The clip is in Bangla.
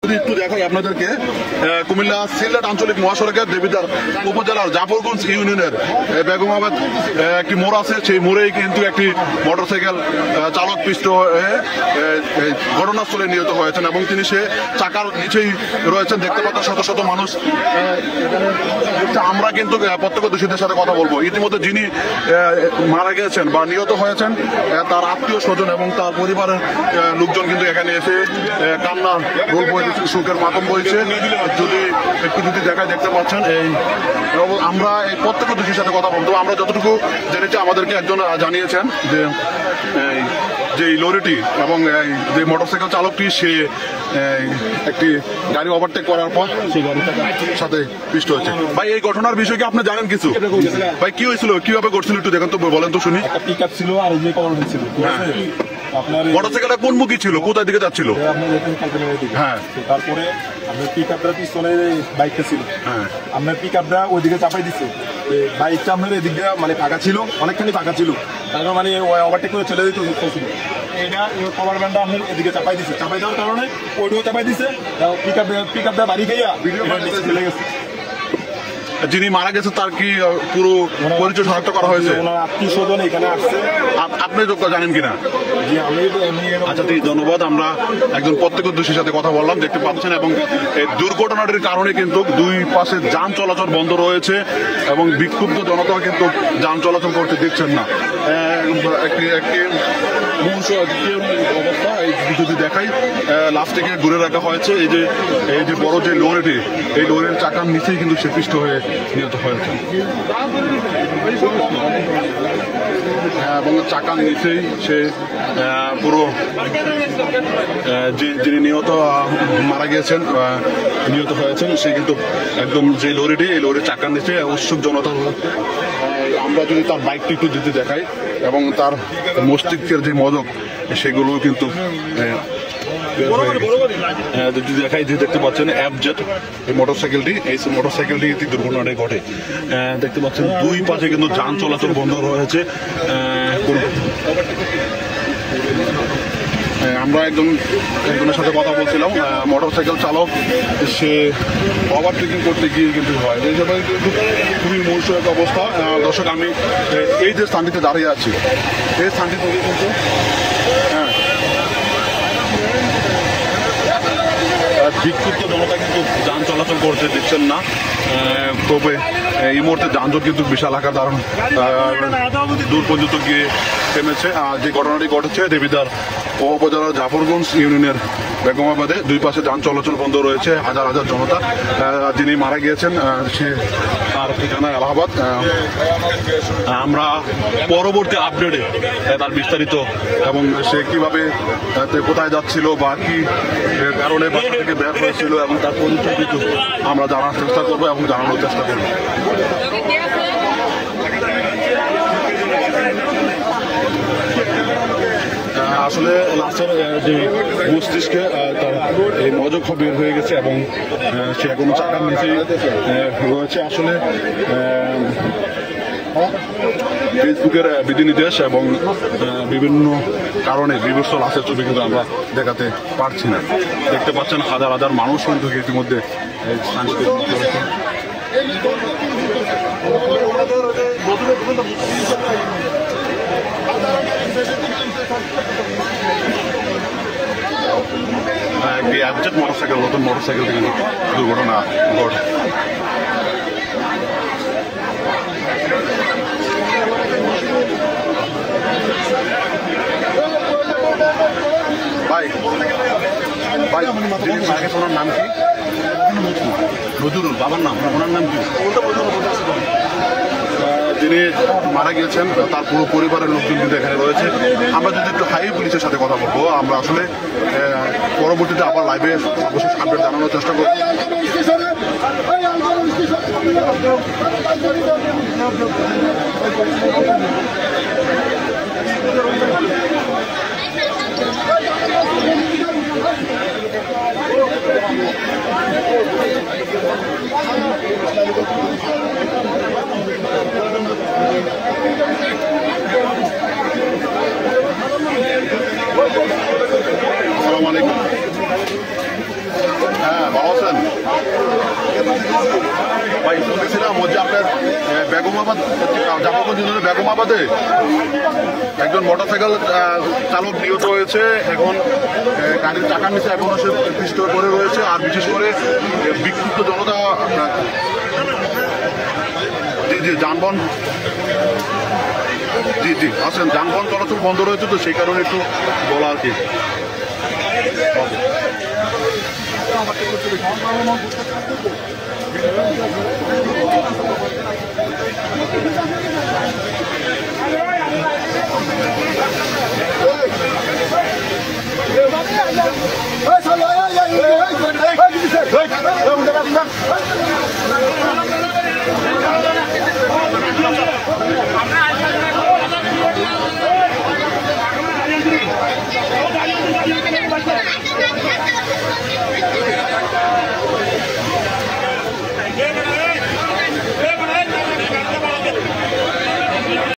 একটু দেখাই আপনাদেরকে কুমিল্লা সিলেট আঞ্চলিক মহাসড়কের দেবিদ্বার উপজেলার জাফরগঞ্জ ইউনিয়নের বেগমাবাদ একটি মোড় আছে। সেই মোড়েই কিন্তু একটি মোটরসাইকেল চালক পিষ্ট হয়ে ঘটনাস্থলে নিহত হয়েছেন এবং তিনি সে চাকার নিচেই রয়েছেন। দেখতে পাচ্ছেন শত শত মানুষ। আমরা কিন্তু প্রত্যক্ষদর্শীদের সাথে কথা বলবো। ইতিমধ্যে যিনি মারা গিয়েছেন বা নিহত হয়েছেন তার আত্মীয় স্বজন এবং তার পরিবারের লোকজন কিন্তু এখানে এসে কান্না রোল সুখের মাতম বইছে। যদি দেখায় দেখতে পাচ্ছেন আমরা এই প্রত্যক্ষদর্শীর সাথে কথা বলবো। আমরা যতটুকু জেনেছি আমাদেরকে একজন জানিয়েছেন যে এই লরিটি এবং যে মোটরসাইকেল চালকটি সে একটি গাড়ি ওভারটেক করার পর সেই গাড়ির সাথে পিষ্ট হয়েছে। ভাই এই ঘটনার বিষয়ে কি আপনি জানেন কিছু? ভাই কি হয়েছিল, কিভাবে করছিল একটু দেখেন তো, বলেন তো শুনি। একটা পিকআপ ছিল আর এই যে কলম ছিল, ঠিক আছে? আপনার মোটরসাইকেলটা কোন মুখী ছিল, কোথায় দিকে যাচ্ছিল? হ্যাঁ, তারপরে আপনার পিকআপটা পিছনে বাইকটা ছিল, আপনার পিকআপটা ওইদিকে চাপাই দিচ্ছে। বাইকটা আপনার এদিকে মানে ফাঁকা ছিল, অনেকখানি ফাঁকা ছিল, তারপর মানে ওভারটেক করে চলে যেত ছিল। এটা কভার ভ্যানটা আপনার এদিকে চাপাই দিচ্ছে, চাপাই দেওয়ার কারণে ওইটাও চাপাই দিচ্ছে। পিকআপটা বাড়ি খাইয়া চলে গেছে। যিনি মারা গেছে তার কি পুরো পরিচয় শনাক্ত করা হয়েছে? আত্মীয় স্বজন এখানে আসছে। আপনি জানেন কিনা? আচ্ছা, ঠিক, ধন্যবাদ। আমরা একজন প্রত্যক্ষদর্শীর সাথে কথা বললাম, দেখতে পাচ্ছেন। এবং এই দুর্ঘটনাটির কারণে কিন্তু দুই পাশে যান চলাচল বন্ধ রয়েছে এবং বিক্ষুব্ধ জনতা কিন্তু যান চলাচল করতে দিচ্ছেন না। একটি অবস্থা যদি দেখাই, লাস্টটিকে ঘুরে রাখা হয়েছে। এই যে বড় যে লরিটি, এই লরির চাকার নিচেই কিন্তু সে পিষ্ট হয়ে নিহত হয়েছে এবং চাকার নিচেই সে পুরো যিনি মারা গিয়েছেন, নিহত হয়েছেন, সে কিন্তু একদম যে লরিটি, এই লরির চাকার নিচে উৎসুক জনতা। আমরা যদি তার বাইকটি একটু দিতে দেখাই এবং তার মস্তিষ্কের যে মদক সেগুলো কিন্তু যদি দেখাই, যে দেখতে পাচ্ছেন এফজেড এই মোটরসাইকেলটি দুর্ঘটনাটি ঘটে। দেখতে পাচ্ছেন দুই পাশে কিন্তু যান চলাচল বন্ধ রয়েছে। আমরা একজনের সাথে কথা বলছিলাম, মোটরসাইকেল চালক, সে ওভারটেকিং করতে গিয়ে কিন্তু হয়। এই সময় কিন্তু খুবই মূল্যক অবস্থা। দর্শক, আমি এই যে স্থানটিতে দাঁড়িয়ে আছি, এই স্থানটি থেকে কিন্তু বিক্ষুব্ধ জনতা কিন্তু যান চলাচল করতে দিচ্ছেন না। তবে এই মুহূর্তে যানজট কিন্তু বিশাল আকার ধারণ দূর পর্যন্ত গিয়ে থেমেছে। যে ঘটনাটি ঘটেছে দেবিদ্বার উপজেলার জাফরগঞ্জ ইউনিয়নের বেগমাবাদে, দুই পাশে যান চলাচল বন্ধ রয়েছে, হাজার হাজার জনতা। যিনি মারা গিয়েছেন সে তার ঠিকানা এলাহাবাদ। আমরা পরবর্তী আপডেটে তার বিস্তারিত এবং সে কিভাবে কোথায় যাচ্ছিল বা কি কারণে বাসা থেকে বের হয়েছিল এবং তার পরিচয় কিছু আমরা জানার চেষ্টা করবো এবং জানানোর চেষ্টা করবো। আসলে লাশের যে মস্তিষ্কে তার এই মজক বের হয়ে গেছে এবং সে এখনো চাকার নিচেই রয়েছে। আসলে ফেসবুকের বিধিনির্দেশ এবং বিভিন্ন কারণে বিভৎস লাশের ছবি কিন্তু আমরা দেখাতে পারছি না। দেখতে পাচ্ছেন হাজার হাজার মানুষ কিন্তু ইতিমধ্যে একটি মোটরসাইকেল, নতুন মোটরসাইকেল থেকে দুর্ঘটনা ঘটে। ভাই ওনার নাম কি? নজরুল। বাবার নাম, ওনার নাম কি? যিনি মারা গিয়েছেন তার পুরো পরিবারের লোকজন কিন্তু এখানে রয়েছে। আমরা যদি একটু হাই পুলিশের সাথে কথা বলবো, আমরা আসলে পরবর্তীতে আবার লাইভে অবশ্যই আপডেট জানানোর চেষ্টা করবো। আসসালামু আলাইকুম। ভাই শুনেছিলাম ওই যে আপনার বেগমাবাদ জামালগঞ্জ ইউনিয়নের বেগমাবাদে একজন মোটরসাইকেল চালক নিহত হয়েছে। এখন গাড়ির চাকার নিচে এখনো সে পিষ্ট হয়ে পড়ে রয়েছে। আর বিশেষ করে বিক্ষুব্ধ জনতা জি যানবাহন জি আসেন, যানবাহন চলাচল বন্ধ রয়েছে, তো সেই কারণে একটু বলা আর কি। Hey,